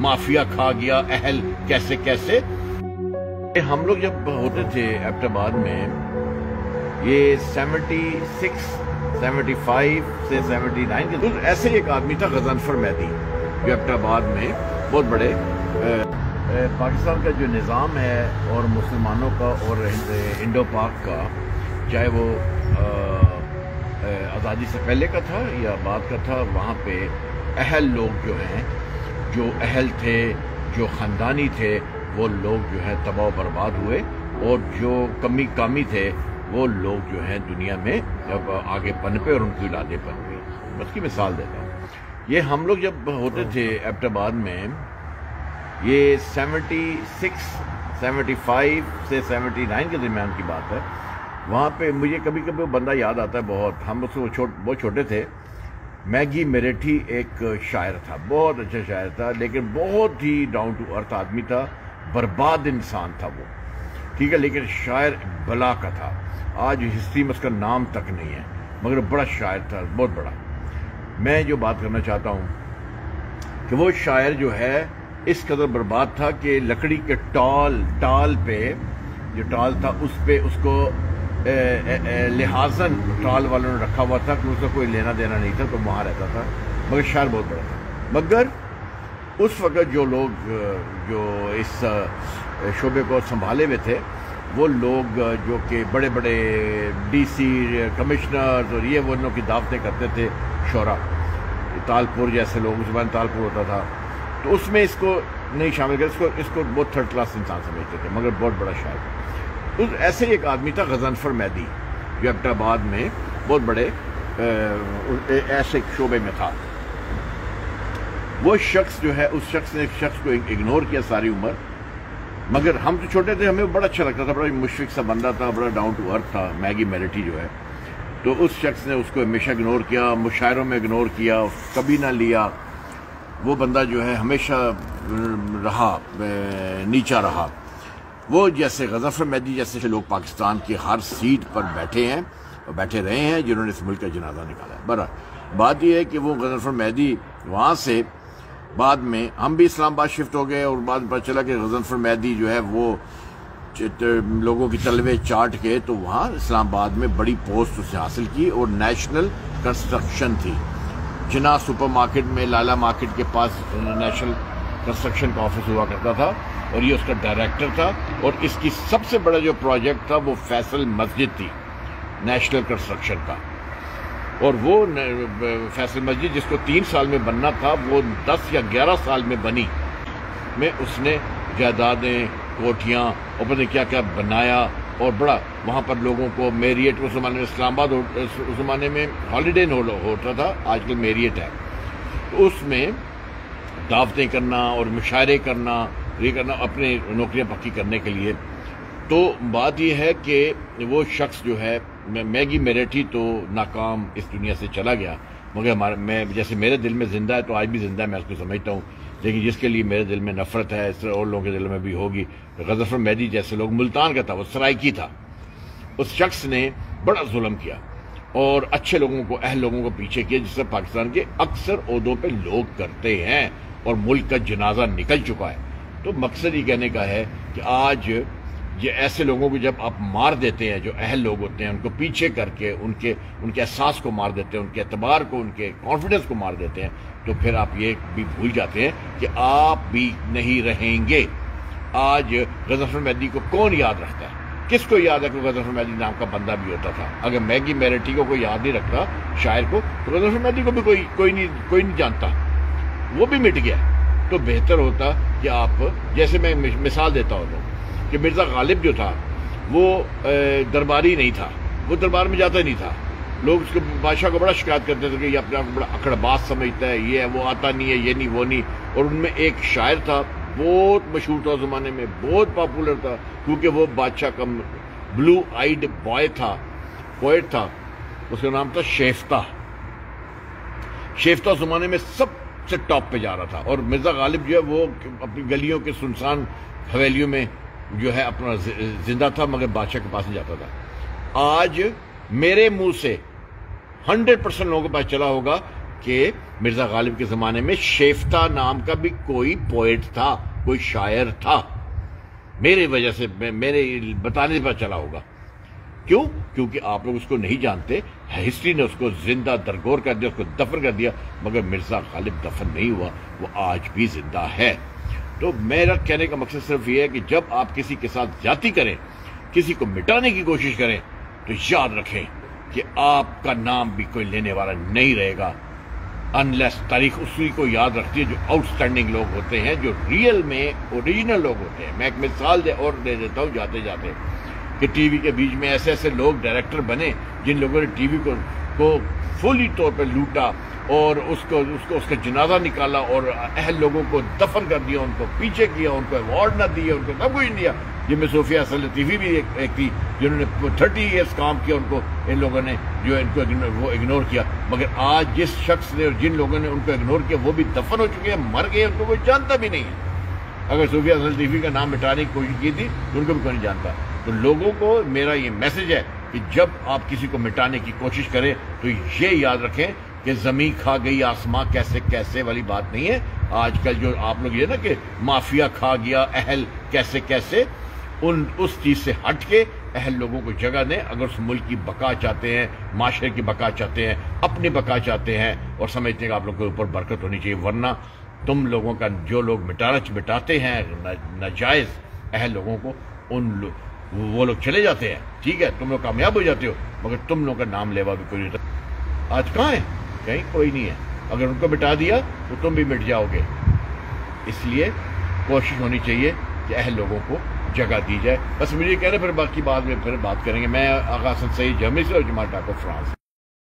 Mafia کھا گیا اہل کیسے کیسے. ہم لوگ جب ہوتے تھے ایبٹ آباد میں، یہ 76 75 سے 79 کے دور، ایسے ایک آدمی تھا غضنفر مہدی، جو ایبٹ آباد میں بہت بڑے پاکستان کا جو نظام ہے اور مسلمانوں کا اور انڈو پاک کا، چاہے وہ آزادی سے پہلے کا تھا یا بعد کا تھا، وہاں پہ اہل لوگ جو ہیں، جو اہل تھے، جو خاندانی تھے، وہ لوگ جو ہے تباہ و برباد ہوئے، اور جو کامی تھے وہ لوگ جو ہیں دنیا میں جب آگے پنپے اور ان کی اولادیں پن گئی. بس کی مثال دیتا ہوں. یہ ہم لوگ جب ہوتے تھے ایبٹ آباد میں، یہ 76 75 سے 79 کے درمیان کی بات ہے. وہاں پہ مجھے کبھی کبھی وہ بندہ یاد آتا ہے بہت. ہم اس کو بہت چھوٹے تھے. میگی میریٹھی ایک شاعر تھا، بہت اچھا شاعر تھا، لیکن بہت ہی ڈاؤن ٹو ارتھ آدمی تھا. برباد انسان تھا وہ، ٹھیک ہے، لیکن شاعر بلا کا تھا. آج ہسٹری میں اس کا نام تک نہیں ہے، مگر بڑا شاعر تھا، بہت بڑا. میں جو بات کرنا چاہتا ہوں کہ وہ شاعر جو ہے اس قدر برباد تھا کہ لکڑی کے ٹال پہ، جو ٹال تھا اس پہ اس کو لحاظاً ٹال والوں نے رکھا ہوا تھا کہ اس کا کوئی لینا دینا نہیں تھا، تو وہاں رہتا تھا. مگر شاعر بہت بڑا تھا. مگر اس وقت جو لوگ جو اس شعبے کو سنبھالے ہوئے تھے، وہ لوگ جو کہ بڑے بڑے ڈی سی کمشنرز اور یہ وہ انہوں کی دعوتیں کرتے تھے، شعراء، تالپور جیسے لوگ، اس زمان تالپور ہوتا تھا، تو اس میں اس کو نہیں شامل کیا. اس کو بہت تھرڈ کلاس انسان سمجھتے تھے، مگر بہت بڑا شاعر تھا. ایسے ایک آدمی تھا غضنفر مہدی، جو ایبٹ آباد میں بہت بڑے ایسے شعبے میں تھا. وہ شخص جو ہے، اس شخص نے ایک شخص کو اگنور کیا ساری عمر. مگر ہم تو چھوٹے تھے، ہمیں بڑا اچھا لگتا تھا، بڑا مشفق سا بندہ تھا، بڑا ڈاؤن ٹو ارتھ تھا، میگی میریٹھی جو ہے. تو اس شخص نے اس کو ہمیشہ اگنور کیا، مشاعروں میں اگنور کیا، کبھی نہ لیا. وہ بندہ جو ہے ہمیشہ رہا نیچا رہا. وہ جیسے غضنفر مہدی جیسے لوگ پاکستان کی ہر سیٹ پر بیٹھے ہیں اور بیٹھے رہے ہیں، جنہوں نے اس ملک کا جنازہ نکالا ہے. برحال بات یہ ہے کہ وہ غضنفر مہدی وہاں سے بعد میں ہم بھی اسلام آباد شفٹ ہو گئے، اور بعد میں پتہ چلا کہ غضنفر مہدی جو ہے وہ لوگوں کی تلوے چاٹ کے تو وہاں اسلام آباد میں بڑی پوسٹ اس نے حاصل کی، اور نیشنل کنسٹرکشن تھی. جناح سپر مارکیٹ میں، لالا مارکیٹ کے پاس نیشنل کنسٹرکشن کا آفس ہوا کرتا تھا، اور یہ اس کا ڈائریکٹر تھا. اور اس کی سب سے بڑا جو پروجیکٹ تھا وہ فیصل مسجد تھی، نیشنل کنسٹرکشن کا. اور وہ فیصل مسجد جس کو 3 سال میں بننا تھا، وہ 10 یا 11 سال میں بنی. میں اس نے جائیدادیں، کوٹھیاں اور پتہ کیا کیا بنایا، اور بڑا وہاں پر لوگوں کو میریٹ، اس زمانے میں اسلام آباد اس زمانے میں ہالیڈے ہوتا تھا، آج کل میریٹ ہے. تو اس میں دعوتیں کرنا اور مشاعرے کرنا، یہ کرنا اپنے نوکریاں پکی کرنے کے لیے. تو بات یہ ہے کہ وہ شخص جو ہے میگی میریٹھی تو ناکام اس دنیا سے چلا گیا، مگر میں جیسے میرے دل میں زندہ ہے تو آج بھی زندہ ہے، میں اس کو سمجھتا ہوں. لیکن جس کے لیے میرے دل میں نفرت ہے، اس طرح اور لوگوں کے دل میں بھی ہوگی. غضنفر مہدی جیسے لوگ، ملتان کا تھا، وہ سرائکی تھا. اس شخص نے بڑا ظلم کیا اور اچھے لوگوں کو، اہل لوگوں کو پیچھے کیا، جس سے پاکستان کے اکثر عہدوں پہ لوگ کرتے ہیں، اور ملک کا جنازہ نکل چکا ہے. تو مقصد یہ کہنے کا ہے کہ آج یہ ایسے لوگوں کو جب آپ مار دیتے ہیں، جو اہل لوگ ہوتے ہیں، ان کو پیچھے کر کے ان کے احساس کو مار دیتے ہیں، ان کے اعتبار کو، ان کے کانفیڈنس کو مار دیتے ہیں، تو پھر آپ یہ بھی بھول جاتے ہیں کہ آپ بھی نہیں رہیں گے. آج غضنفر مہدی کو کون یاد رکھتا ہے؟ کس کو یاد ہے کہ غضنفر مہدی نام کا بندہ بھی ہوتا تھا؟ اگر میگی میریٹھی کو کوئی یاد نہیں رکھتا، شاعر کو، تو غضنفر مہدی کو بھی کوئی نہیں جانتا، وہ بھی مٹ گیا. تو بہتر ہوتا کہ آپ، جیسے میں مثال دیتا ہوں کہ مرزا غالب جو تھا وہ درباری نہیں تھا، وہ دربار میں جاتا ہی نہیں تھا. لوگ اس کو، بادشاہ کو بڑا شکایت کرتے تھے کہ یہ اپنے آپ کو بڑا اکڑ باز سمجھتا ہے، یہ ہے، وہ آتا نہیں ہے، یہ نہیں وہ نہیں. اور ان میں ایک شاعر تھا، بہت مشہور تھا زمانے میں، بہت پاپولر تھا، کیونکہ وہ بادشاہ کا بلو آئیڈ بوائے تھا، پوئٹ تھا. اس کا نام تھا شیفتہ. شیفتہ زمانے میں سب سے ٹاپ پہ جا رہا تھا. اور مرزا غالب جو ہے وہ اپنی گلیوں کے سنسان حویلیوں میں جو ہے اپنا زندہ تھا، مگر بادشاہ کے پاس نہیں جاتا تھا. آج میرے منہ سے 100% لوگوں کے پاس چلا ہوگا کہ مرزا غالب کے زمانے میں شیفتہ نام کا بھی کوئی پوئٹ تھا، کوئی شاعر تھا، میرے وجہ سے، میرے بتانے پر چلا ہوگا۔ کیوں؟ کیونکہ آپ لوگ اس کو نہیں جانتے، ہسٹری نے اس کو زندہ درگور کر دیا، اس کو دفن کر دیا، مگر مرزا غالب دفن نہیں ہوا، وہ آج بھی زندہ ہے۔ تو میرا کہنے کا مقصد صرف یہ ہے کہ جب آپ کسی کے ساتھ زیادتی کریں، کسی کو مٹانے کی کوشش کریں، تو یاد رکھیں کہ آپ کا نام بھی کوئی لینے والا نہیں رہے گا، انلیس تاریخ اسی کو یاد رکھتی ہے جو آؤٹ سٹینڈنگ لوگ ہوتے ہیں، جو ریئل میں اوریجنل لوگ ہوتے ہیں۔ میں ایک مثال اور دے دیتا ہوں جاتے جاتے، کہ ٹی وی کے بیچ میں ایسے ایسے لوگ ڈائریکٹر بنے جن لوگوں نے ٹی وی کو فلی طور پہ لوٹا اور اس کا جنازہ نکالا اور اہل لوگوں کو دفن کر دیا، ان کو پیچھے کیا، ان کو ایوارڈ نہ دیے، ان کو سب کچھ دیا۔ جن میں صوفیہ حسن لطیفی بھی ایک تھی، جنہوں نے 30 ایئرس کام کیا، ان کو ان لوگوں نے جو ان کو وہ اگنور کیا۔ مگر آج جس شخص نے اور جن لوگوں نے ان کو اگنور کیا وہ بھی دفن ہو چکے ہیں، مر گئے، ان کو کوئی جانتا بھی نہیں ہے۔ اگر صوفیہ حسن لطیفی کا نام مٹانے کی کوشش کی تھی تو ان کو بھی کوئی نہیں جانتا۔ تو لوگوں کو میرا یہ میسج ہے کہ جب آپ کسی کو مٹانے کی کوشش کریں تو یہ یاد رکھیں کہ زمین کھا گئی آسماں کیسے کیسے والی بات نہیں ہے۔ آج کل جو آپ لوگ یہ نا کہ مافیا کھا گیا اہل کیسے کیسے، اس چیز سے ہٹ کے اہل لوگوں کو جگہ دیں۔ اگر اس ملک کی بقا چاہتے ہیں، معاشرے کی بقا چاہتے ہیں، اپنی بقا چاہتے ہیں اور سمجھتے ہیں کہ آپ لوگوں کے اوپر برکت ہونی چاہیے، ورنہ تم لوگوں کا جو لوگ مٹاتے ہیں ناجائز اہل لوگوں کو، وہ لوگ چلے جاتے ہیں، ٹھیک ہے، تم لوگ کامیاب ہو جاتے ہو، مگر تم لوگوں کا نام لیوا بھی کوئی نہیں ہوتا۔ آج کہاں ہے؟ کہیں کوئی نہیں ہے۔ اگر ان کو مٹا دیا تو تم بھی مٹ جاؤ گے۔ اس لیے کوشش ہونی چاہیے کہ اہل لوگوں کو جگہ دی جائے۔ بس مجھے کہہ رہے، پھر باقی بعد میں پھر بات کریں گے۔ میں آغا حسن سعید جرمنی سے اور جمال ٹاکو فرانس سے۔